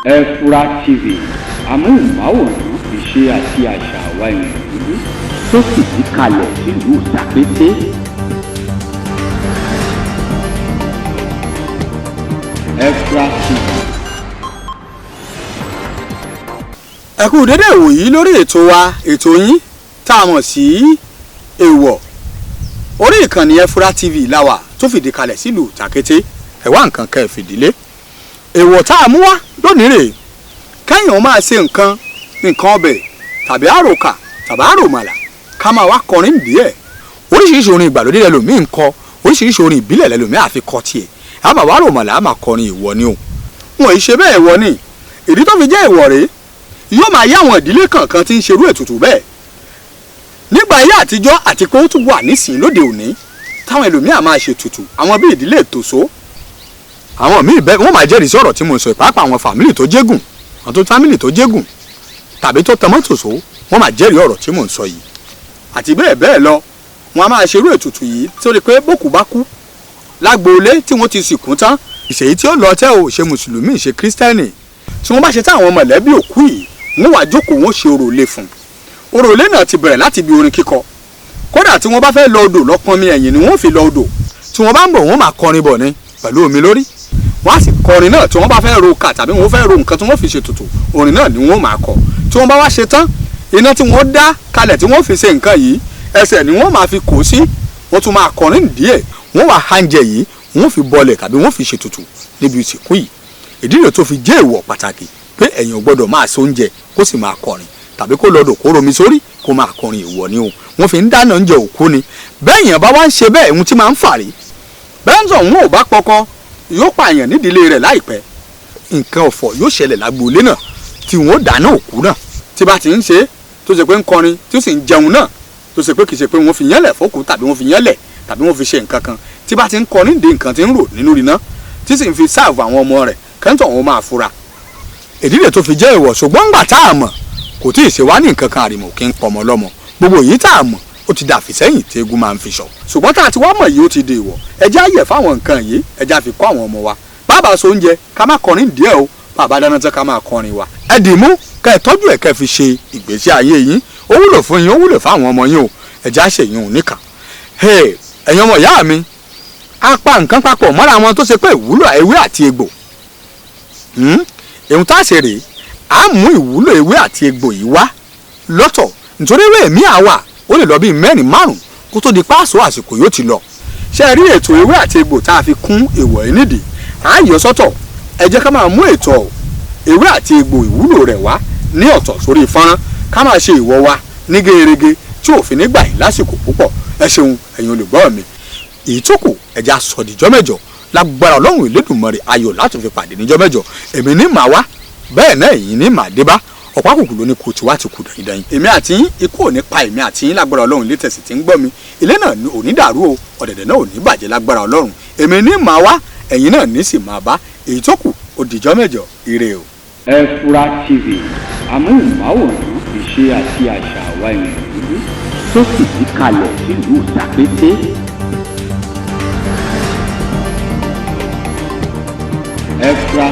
Efura TV amóhùnmáwòrán ìṣe àti àṣà àwa ènìyàn dúdú tó fìdí kalẹ̀ sílùú Sàkété. Efura TV. ẹ kú dédé ìwòyí lórí ètò wa ètò yín tá a mọ̀ sí èèwọ̀ orí ìkànnì Efura TV láwà tó fìdí kalẹ̀ sílùú Sàkété. ẹ wá nǹkan kẹ́ ẹ fìdílé èèwọ̀ tá a mú wá lónìí rèé kẹ́yìn máa ṣe nǹkan ọbẹ̀ tàbí àròkà tàbí àròmàlà ká máa wá kọrin díẹ̀ oríṣiríṣi orin ìgbàlódé lẹ́lòmíì ń kọ oríṣiríṣi orin ìbílẹ̀ lẹ́lòmíì àfi kọ tiẹ̀ a máa wá àròmàlà a máa kọrin èèwọ̀ ni o wọn ì ṣe bẹ́ẹ̀ èèwọ̀ ni ìdí tó fi jẹ́ èèwọ̀ rèé yóò máa yá àwọn ìdílé kankan tí ń ṣerú ètùtù bẹ́ẹ̀ nígbà ayé àtijọ́ àti pé ó tún wà nísìnyí lóde òní táwọn ẹlòmíà máa ṣe ètùtù àwọn bíi ìdílé Tòṣó àwọn míì bẹ́ẹ̀ wọ́n máa jẹ́rìí sí ọ̀rọ̀ tí mo sọ pàápàá àwọn fàmílì tó jégùn àwọn tó fámìlì tó jégùn tàbí tó tọmọ Tòṣó wọ́n máa jẹ́rìí ọ̀rọ̀ tí mo ń sọ yìí àti bẹ́ẹ̀ bẹ́ẹ̀ lọ wọ́n á máa ṣerú ètùtù yìí tó rí pé bókù bá kú lágboolé tí wọ́n ti sìnkú tán ìṣèyí tí ó lọ tẹ́ ò ṣe mùsùlùmí ṣe kírísítẹ́nì tí wọ́n bá ṣe táwọn mọ̀lẹ́bí òkú yìí wọ́n wá jókòó wọ́n ṣe òròlé fún òròlé náà ti bẹ̀rẹ̀ láti ibi orin kíkọ kódà tí wọ́n bá fẹ́ lọ odò lọ́pọnmi ẹ̀yìn ni wọ́n fi lọ odò tí wọ́n bá ń bọ̀ wọ́n máa kọrin bọ̀ ni pẹ̀lú omi lórí wọ́n á sì kọrin náà tí wọ́n bá fẹ́ ro kà tàbí wọ́n fẹ́ ro nǹkan tí wọ́n fi ṣe tutù orin náà ni wọ́n máa kọ tí wọ́n bá wá ṣe tán iná tí wọ́n dá kalẹ̀ tí wọ́n fi ṣe nǹkan yìí ẹsẹ̀ ni wọ́n máa fi kó sí wọ́n tún máa kọrin díẹ̀ wọ́n wá hànjẹ yìí wọ́n fi bọlẹ̀ tàbí wọ́n fi ṣe tutù níbi ìsìnkú yìí ìdí rẹ̀ tó fi jẹ́ èèwọ̀ pàtàkì pé ẹ̀yin ò gbọ́dọ̀ máa ṣe oúnjẹ kó sì máa kọrin tàbí kó lọ́dọ̀ kó romi sórí kó máa kọrin èèwọ̀ ni o wọ́n fi ń dáná oúnjẹ òkú ni bẹ́ẹ̀ yẹn bá wá ń ṣe bẹ́ẹ̀ ohun tí máa ń fàrí bẹ́ẹ̀ ń sọ òun ò bá pọkọ yóò pààyàn nídìílé rẹ̀ láìpẹ́ nǹkan ọ̀fọ̀ yóò ṣẹlẹ̀ lágboolé náà tí wọ́n dáná òkú náà tí bá ti ń ṣe tó ṣe pé ń kọrin tí ó sì ń jẹun náà tó ṣe pé kì í ṣe pé wọ́n fi yẹn lẹ̀ fókù tàbí wọ́n fi yẹn lẹ̀ tàbí wọ́n fi ṣe nǹkan kan tí bá ti ń kọrin dé nǹkan tí ń rò nínú iná tí sì ń fi sáàfù àwọn ọmọ rẹ̀ kẹ́ńtọ̀ wọn máa fura ìdílé tó fi jẹ́ èèwọ̀ ṣùgbọ́n ńgbà tá a mọ̀ kò tí ì ṣe wá ní nǹkan kan àrìmọ̀ kí n pọmọ lọ́mọ gbogbo èyí tá a mọ̀ ó ti dàfi sẹ́yìn tí eégún máa ń fi sọ ṣùgbọ́n tá a ti wá mọ̀ yìí ó ti di èèwọ̀ ẹjẹ́ àyẹ̀ fáwọn nǹkan yìí ẹjẹ́ àfi kọ́ àwọn ọmọ wa bàbá so oúnjẹ ká má kọrin díẹ̀ o bàbá dáná tán ká máa kọrin wa ẹ dì mú ká ẹ tọ́jú ẹ̀ kẹ́ fi ṣe ìgbésí ayé yín ó wúlò fún yín ó wúlò fáwọn ọmọ yín o ẹjẹ́ àṣeyìn òun níkà ẹ̀yin ọmọ ìyá mi a pa nǹkan papọ̀ mọ́ra wọn tó ṣe pé ìwúlò ewé àti egbò èhun tá a ṣe rèé a mú ìwúlò ewé àti egbò yìí wá lọ́tọ̀ nítorí ewé mi àwà ó lè lọ bíi mẹ́rin márùn kó tó di páàsó àsìkò yóò ti lọ ṣe rí ètò ewé àti egbò tá a fi kún èèwọ̀ yìí nídìí à ń yọ sọ́tọ̀ ẹ jẹ́ ká máa mú ètò ewé àti egbò ìwúlò rẹ̀ wá ní ọ̀tọ̀ sórí fọ́nrán ká máa ṣe ìwọ wa ní gerege tí òfin nígbà yìí lásìkò púpọ̀ ẹ ṣeun ẹ̀yin olùgbọ́ mi èyí tó kù ẹja sọ dìjọ́ mẹ́jọ lágbára Ọlọ́run Elédùmarè ayọ̀ láti fi pàdé níjọ́ mẹ́jọ èmi ní màá wá bẹ́ẹ̀ náà èyí ní màá dé bá ọ̀pá kùkù ló ní kò tí wá ti kù dàyín dàyín. èmi àti yín ikú ò ní pa èmi àti yín lágbára Ọlọ́run létẹ̀sí tí ń gbọ́ mi ilé náà ò ní dàrú o ọ̀dẹ̀dẹ̀ náà ò ní bàjẹ́ lágbára Ọlọ́run èmi ní màá wá ẹ̀yin náà ní sì máa bá èyí tó kù ó dìjọ́ mẹ́jọ ire o. Efura TV amóhùnmáwòrán ìṣe àti àṣà àwa ènìyàn dúdú tó fìdí kalẹ̀ sílùú Sàkété. Efura